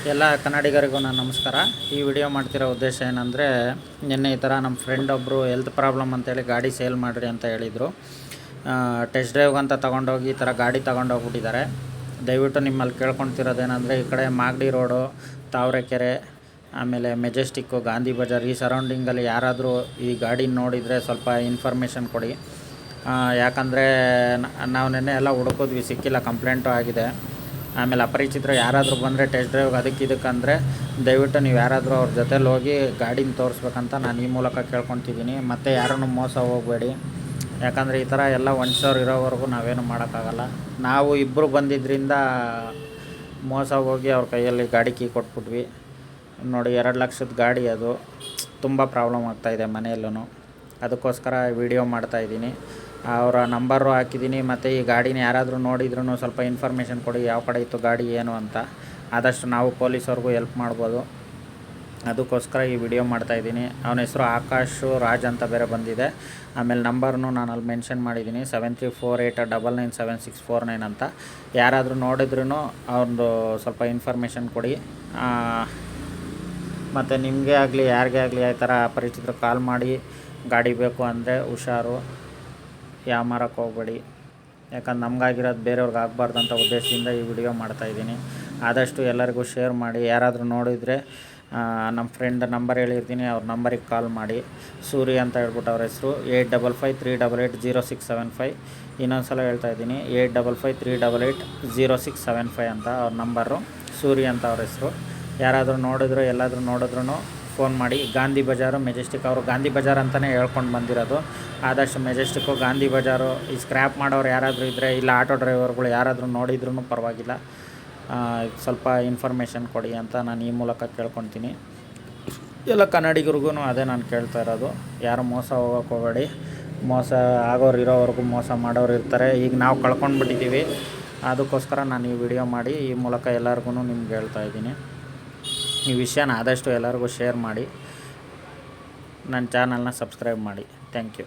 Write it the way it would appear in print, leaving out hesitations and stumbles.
ಎಲ್ಲ ಕನ್ನಡಿಗರಿಗೂ ನನ್ನ ನಮಸ್ಕಾರ. ಈ ವಿಡಿಯೋ ಮಾಡ್ತಿರೋ ಉದ್ದೇಶ ಏನಂದರೆ, ನಿನ್ನೆ ಈ ಥರ ನಮ್ಮ ಫ್ರೆಂಡ್ ಒಬ್ಬರು ಹೆಲ್ತ್ ಪ್ರಾಬ್ಲಮ್ ಅಂತೇಳಿ ಗಾಡಿ ಸೇಲ್ ಮಾಡಿರಿ ಅಂತ ಹೇಳಿದರು. ಟೆಸ್ಟ್ ಡ್ರೈವ್ಗೆ ಅಂತ ತೊಗೊಂಡೋಗಿ ಈ ಥರ ಗಾಡಿ ತೊಗೊಂಡೋಗ್ಬಿಟ್ಟಿದ್ದಾರೆ. ದಯವಿಟ್ಟು ನಿಮ್ಮಲ್ಲಿ ಕೇಳ್ಕೊಳ್ತಿರೋದೇನೆಂದರೆ, ಈ ಕಡೆ ಮಾಗಡಿ ರೋಡು, ತಾವರೆಕೆರೆ, ಆಮೇಲೆ ಮೆಜೆಸ್ಟಿಕ್ಕು, ಗಾಂಧಿ ಬಜಾರ್ ಈ ಸರೌಂಡಿಂಗಲ್ಲಿ ಯಾರಾದರೂ ಈ ಗಾಡಿ ನೋಡಿದರೆ ಸ್ವಲ್ಪ ಇನ್ಫಾರ್ಮೇಷನ್ ಕೊಡಿ. ಯಾಕಂದರೆ ನಾವು ನಿನ್ನೆ ಎಲ್ಲ ಹುಡುಕಿದ್ವಿ, ಸಿಕ್ಕಿಲ್ಲ, ಕಂಪ್ಲೇಂಟು ಆಗಿದೆ. ಆಮೇಲೆ ಅಪರಿಚಿತರು ಯಾರಾದರೂ ಬಂದರೆ ಟೆಸ್ಟ್ ಡ್ರೈವ್ಗೆ ಇದಕ್ಕಂದರೆ ದಯವಿಟ್ಟು ನೀವು ಯಾರಾದರೂ ಅವ್ರ ಜೊತೆಲಿ ಹೋಗಿ ಗಾಡಿನ ತೋರಿಸ್ಬೇಕಂತ ನಾನು ಈ ಮೂಲಕ ಕೇಳ್ಕೊತಿದ್ದೀನಿ. ಮತ್ತು ಯಾರನ್ನು ಮೋಸ ಹೋಗಬೇಡಿ, ಯಾಕಂದರೆ ಈ ಥರ ಎಲ್ಲ ವಂಚವ್ರು ಇರೋವರೆಗೂ ನಾವೇನು ಮಾಡೋಕ್ಕಾಗಲ್ಲ. ನಾವು ಇಬ್ಬರು ಬಂದಿದ್ದರಿಂದ ಮೋಸ ಹೋಗಿ ಅವ್ರ ಕೈಯಲ್ಲಿ ಗಾಡಿ ಕೀ ಕೊಟ್ಬಿಟ್ವಿ. ನೋಡಿ, 2 ಲಕ್ಷದ ಗಾಡಿ, ಅದು ತುಂಬ ಪ್ರಾಬ್ಲಮ್ ಆಗ್ತಾಯಿದೆ ಮನೆಯಲ್ಲೂ. ಅದಕ್ಕೋಸ್ಕರ ವಿಡಿಯೋ ಮಾಡ್ತಾಯಿದ್ದೀನಿ. ಅವರ ನಂಬರು ಹಾಕಿದ್ದೀನಿ. ಮತ್ತು ಈ ಗಾಡಿನ ಯಾರಾದರೂ ನೋಡಿದ್ರೂ ಸ್ವಲ್ಪ ಇನ್ಫಾರ್ಮೇಷನ್ ಕೊಡಿ, ಯಾವ ಕಡೆ ಇತ್ತು ಗಾಡಿ ಏನು ಅಂತ. ಆದಷ್ಟು ನಾವು ಪೊಲೀಸವ್ರಿಗೂ ಹೆಲ್ಪ್ ಮಾಡ್ಬೋದು. ಅದಕ್ಕೋಸ್ಕರ ಈ ವಿಡಿಯೋ ಮಾಡ್ತಾಯಿದ್ದೀನಿ. ಅವನ ಹೆಸರು ಆಕಾಶು ರಾಜ್ ಅಂತ ಬೇರೆ ಬಂದಿದೆ. ಆಮೇಲೆ ನಂಬರ್ನು ನಾನು ಅಲ್ಲಿ ಮೆನ್ಷನ್ ಮಾಡಿದ್ದೀನಿ, 7348997649 ಅಂತ. ಯಾರಾದರೂ ನೋಡಿದ್ರೂ ಅವ್ರದ್ದು ಸ್ವಲ್ಪ ಇನ್ಫಾರ್ಮೇಷನ್ ಕೊಡಿ. ಮತ್ತು ನಿಮಗೆ ಆಗಲಿ ಯಾರಿಗೇ ಆಗಲಿ ಈ ಥರ ಅಪರಿಚಿತರು ಕಾಲ್ ಮಾಡಿ ಗಾಡಿ ಬೇಕು ಅಂದರೆ ಹುಷಾರು, ಯಾಮಾರಕ್ಕೆ ಹೋಗಬೇಡಿ. ಯಾಕಂದ್ರೆ ನಮಗಾಗಿರೋದು ಬೇರೆಯವ್ರಿಗೆ ಆಗಬಾರ್ದು ಅಂತ ಉದ್ದೇಶದಿಂದ ಈ ವಿಡಿಯೋ ಮಾಡ್ತಾಯಿದ್ದೀನಿ. ಆದಷ್ಟು ಎಲ್ಲರಿಗೂ ಶೇರ್ ಮಾಡಿ. ಯಾರಾದರೂ ನೋಡಿದರೆ ನಮ್ಮ ಫ್ರೆಂಡ್ ನಂಬರ್ ಹೇಳಿರ್ತೀನಿ, ಅವ್ರ ನಂಬರಿಗೆ ಕಾಲ್ ಮಾಡಿ. ಸೂರಿ ಅಂತ ಹೇಳ್ಬಿಟ್ಟು ಅವ್ರ ಹೆಸರು. 8553880675. ಇನ್ನೊಂದು ಸಲ ಹೇಳ್ತಾಯಿದ್ದೀನಿ, 8553880675 ಅಂತ ಅವ್ರ ನಂಬರು. ಸೂರಿ ಅಂತ ಅವ್ರ ಹೆಸರು. ಯಾರಾದರೂ ನೋಡಿದ್ರು ಎಲ್ಲಾದರೂ ನೋಡಿದ್ರೂ ಫೋನ್ ಮಾಡಿ. ಗಾಂಧಿ ಬಜಾರು, ಮೆಜೆಸ್ಟಿಕ್, ಅವರು ಗಾಂಧಿ ಬಜಾರ್ ಅಂತಲೇ ಹೇಳ್ಕೊಂಡು ಬಂದಿರೋದು. ಆದಷ್ಟು ಮೆಜೆಸ್ಟಿಕ್ಕು, ಗಾಂಧಿ ಬಜಾರು ಈ ಸ್ಕ್ರ್ಯಾಪ್ ಮಾಡೋರು ಯಾರಾದರೂ ಇದ್ದರೆ, ಇಲ್ಲ ಆಟೋ ಡ್ರೈವರ್ಗಳು ಯಾರಾದರೂ ನೋಡಿದ್ರೂ ಪರವಾಗಿಲ್ಲ, ಸ್ವಲ್ಪ ಇನ್ಫಾರ್ಮೇಷನ್ ಕೊಡಿ ಅಂತ ನಾನು ಈ ಮೂಲಕ ಕೇಳ್ಕೊತೀನಿ. ಎಲ್ಲ ಕನ್ನಡಿಗರಿಗೂ ಅದೇ ನಾನು ಕೇಳ್ತಾ ಇರೋದು, ಯಾರು ಮೋಸ ಹೋಗೋಕ್ಕೆ ಹೋಗಬೇಡಿ. ಮೋಸ ಆಗೋರು ಇರೋವರೆಗೂ ಮೋಸ ಮಾಡೋರು ಇರ್ತಾರೆ. ಈಗ ನಾವು ಕಳ್ಕೊಂಡ್ಬಿಟ್ಟಿದ್ದೀವಿ. ಅದಕ್ಕೋಸ್ಕರ ನಾನು ಈ ವಿಡಿಯೋ ಮಾಡಿ ಈ ಮೂಲಕ ಎಲ್ಲರಿಗೂ ನಿಮ್ಗೆ ಹೇಳ್ತಾ ಇದ್ದೀನಿ. ಈ ವಿಷಯನ ಆದಷ್ಟು ಎಲ್ಲರಿಗೂ ಶೇರ್ ಮಾಡಿ. ನನ್ನ ಚಾನಲ್ನ ಸಬ್ಸ್ಕ್ರೈಬ್ ಮಾಡಿ. Thank you.